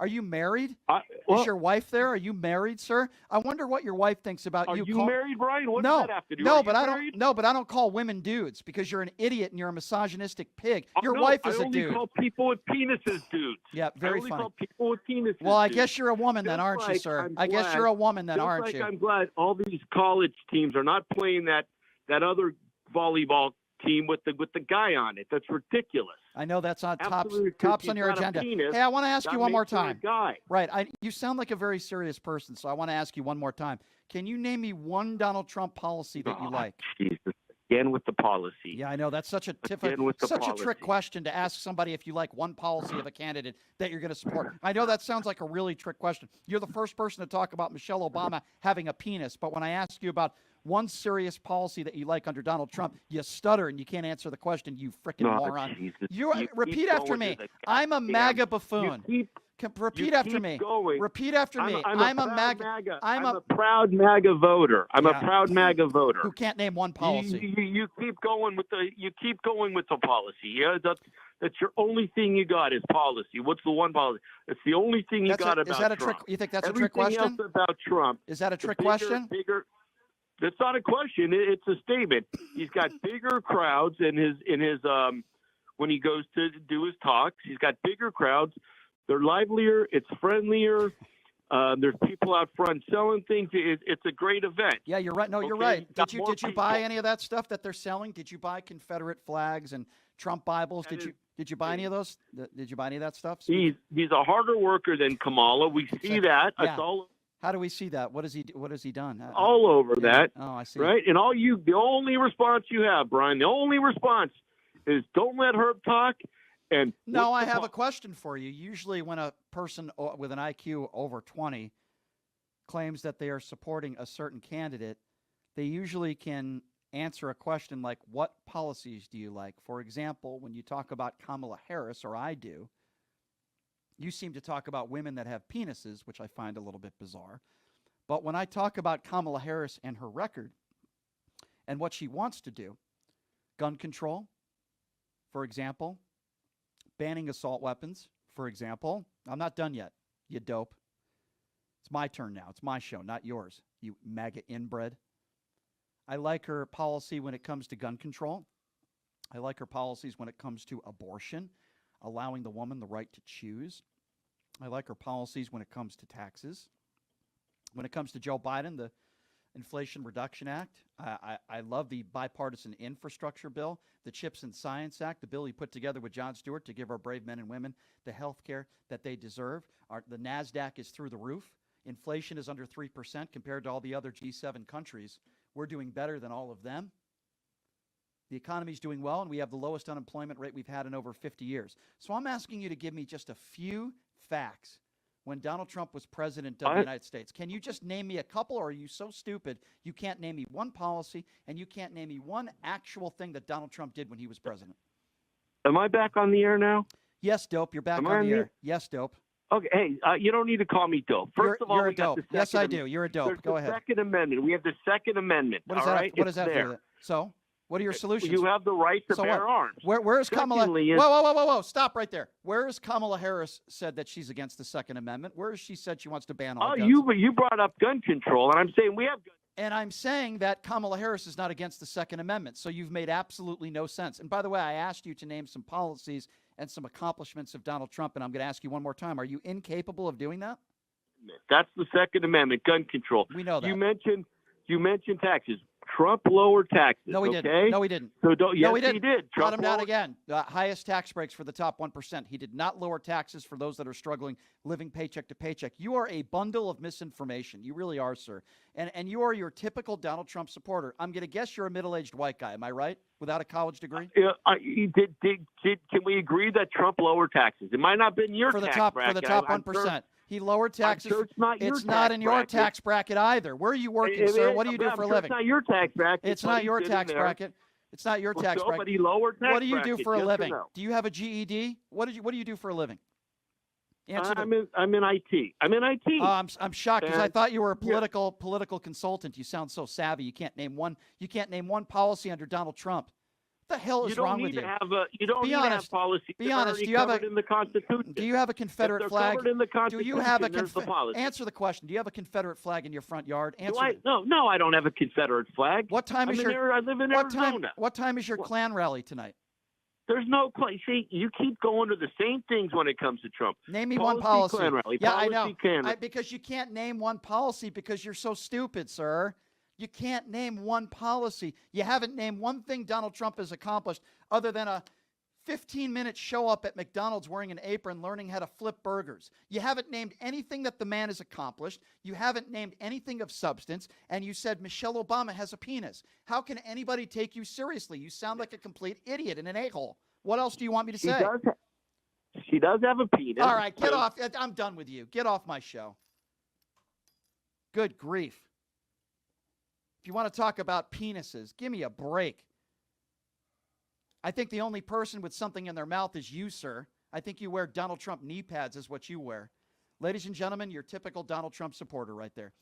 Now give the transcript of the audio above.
Are you married? Well, Is your wife there? Are you married, sir? I wonder what your wife thinks about are you. you married, Brian? What No, does that have to do? no, Are but you I married? don't. No, but I don't call women dudes because you're an idiot and you're a misogynistic pig. Your No, wife is I a only dude. call people with penises dudes. Yeah, very I only funny. call people with penises Well, I dudes. guess you're a woman then, Just aren't you, like sir? I'm I guess glad- you're a woman then, Just aren't like you? I'm glad all these college teams are not playing that other volleyball team with the guy on it. That's ridiculous. I know that's on Absolutely, tops he's on your got a agenda. penis. Hey, I want to ask you That one more makes him a time. guy. Right. You sound like a very serious person, so I want to ask you one more time. Can you name me one Donald Trump policy that you like? Jesus. Again with the policy. Yeah, I know. That's such a trick question to ask somebody if you like one policy of a candidate that you're going to support. I know that sounds like a really trick question. You're the first person to talk about Michelle Obama having a penis, but when I ask you about one serious policy that you like under Donald Trump, you stutter and you can't answer the question, you freaking moron. Jesus. Repeat after me. I'm a MAGA buffoon. Repeat after me. Repeat after me. I'm a MAGA. I'm a proud MAGA voter. I'm a proud MAGA voter. Who can't name one policy. You keep going with the policy. Yeah, that's your only thing you got is policy. What's the one policy? It's the only thing you got about Trump. Is that a trick? You think that's a trick question? Everything else about Trump. Is that a trick question? That's not a question. It's a statement. He's got bigger crowds in his when he goes to do his talks. He's got bigger crowds. They're livelier. It's friendlier. There's people out front selling things. It's a great event. Yeah, you're right. No, you're right. Did you buy any of that stuff that they're selling? Did you buy Confederate flags and Trump Bibles? Did you buy any of those? Did you buy any of that stuff? He's a harder worker than Kamala. We see that. Yeah. It's all. How do we see that? What has he done? All over that. Oh, I see. Right? And the only response you have, Brian, the only response is don't let Herb talk. And no, I have a question for you. Usually when a person with an IQ over 20 claims that they are supporting a certain candidate, they usually can answer a question like, what policies do you like? For example, when you talk about Kamala Harris, or I do, you seem to talk about women that have penises, which I find a little bit bizarre. But when I talk about Kamala Harris and her record and what she wants to do, gun control, for example, banning assault weapons, for example. I'm not done yet, you dope. It's my turn now. It's my show, not yours, you MAGA inbred. I like her policy when it comes to gun control. I like her policies when it comes to abortion, allowing the woman the right to choose. I like her policies when it comes to taxes. When it comes to Joe Biden, the Inflation Reduction Act, I love the bipartisan infrastructure bill, the CHIPS and Science Act, the bill he put together with Jon Stewart to give our brave men and women the health care that they deserve. The NASDAQ is through the roof. Inflation is under 3% compared to all the other G7 countries. We're doing better than all of them. The economy is doing well, and we have the lowest unemployment rate we've had in over 50 years. So I'm asking you to give me just a few facts when Donald Trump was president of the United States. Can you just name me a couple, or are you so stupid you can't name me one policy and you can't name me one actual thing that Donald Trump did when he was president? Am I back on the air now? Yes, dope. You're back on the air. Yes, dope. Okay. Hey, you don't need to call me dope. First of all, you're a dope. Yes, I do. You're a dope. Go ahead. Second Amendment. We have the Second Amendment. What is that? What does that do? So, what are your solutions? You have the right to bear arms. Where's Kamala? Whoa! Stop right there. Where is Kamala Harris said that she's against the Second Amendment? Where has she said she wants to ban all guns? You brought up gun control, and I'm saying we have gun. And I'm saying that Kamala Harris is not against the Second Amendment. So you've made absolutely no sense. And by the way, I asked you to name some policies and some accomplishments of Donald Trump, and I'm going to ask you one more time. Are you incapable of doing that? That's the Second Amendment, gun control. We know that. You mentioned taxes. Trump lowered taxes. No, he okay? didn't. No, he didn't. So he did. Cut him down again. The highest tax breaks for the top 1%. He did not lower taxes for those that are struggling, living paycheck to paycheck. You are a bundle of misinformation. You really are, sir. And you are your typical Donald Trump supporter. I'm going to guess you're a middle-aged white guy. Am I right? Without a college degree? Can we agree that Trump lowered taxes? It might not have been your tax bracket. For the top 1%. He lowered taxes. It's not in your tax bracket either. Where are you working, sir? What do you do for a living? It's not your tax bracket. It's not your tax bracket. It's not your tax bracket. But he lowered tax What do you do for a living? No? Do you have a GED? What do you do for a living? I'm in IT. I'm in IT. I'm shocked because I thought you were a political consultant. You sound so savvy. You can't name one policy under Donald Trump the hell is You don't wrong need with to you? have a. You don't Be need to honest. have policies Be that are honest. already Do you have covered a in the Constitution. Do you have a If Confederate they're flag? covered in the Do Constitution, you have a there's the policy. Answer the question. Do you have a Confederate flag in your front yard? Do Answer. I? No, I don't have a Confederate flag. What time I'm is in your I live in what time? Arizona. What time is your What? Klan rally tonight? There's no place. See, you keep going to the same things when it comes to Trump. Name me one policy. Klan rally. Yeah, policy, I know. Klan. Because you can't name one policy because you're so stupid, sir. You can't name one policy. You haven't named one thing Donald Trump has accomplished other than a 15-minute show up at McDonald's wearing an apron learning how to flip burgers. You haven't named anything that the man has accomplished. You haven't named anything of substance. And you said Michelle Obama has a penis. How can anybody take you seriously? You sound like a complete idiot and an a-hole. What else do you want me to say? She does have a penis. All right, get off. I'm done with you. Get off my show. Good grief. If you want to talk about penises, give me a break. I think the only person with something in their mouth is you, sir. I think you wear Donald Trump knee pads is what you wear. Ladies and gentlemen, your typical Donald Trump supporter right there.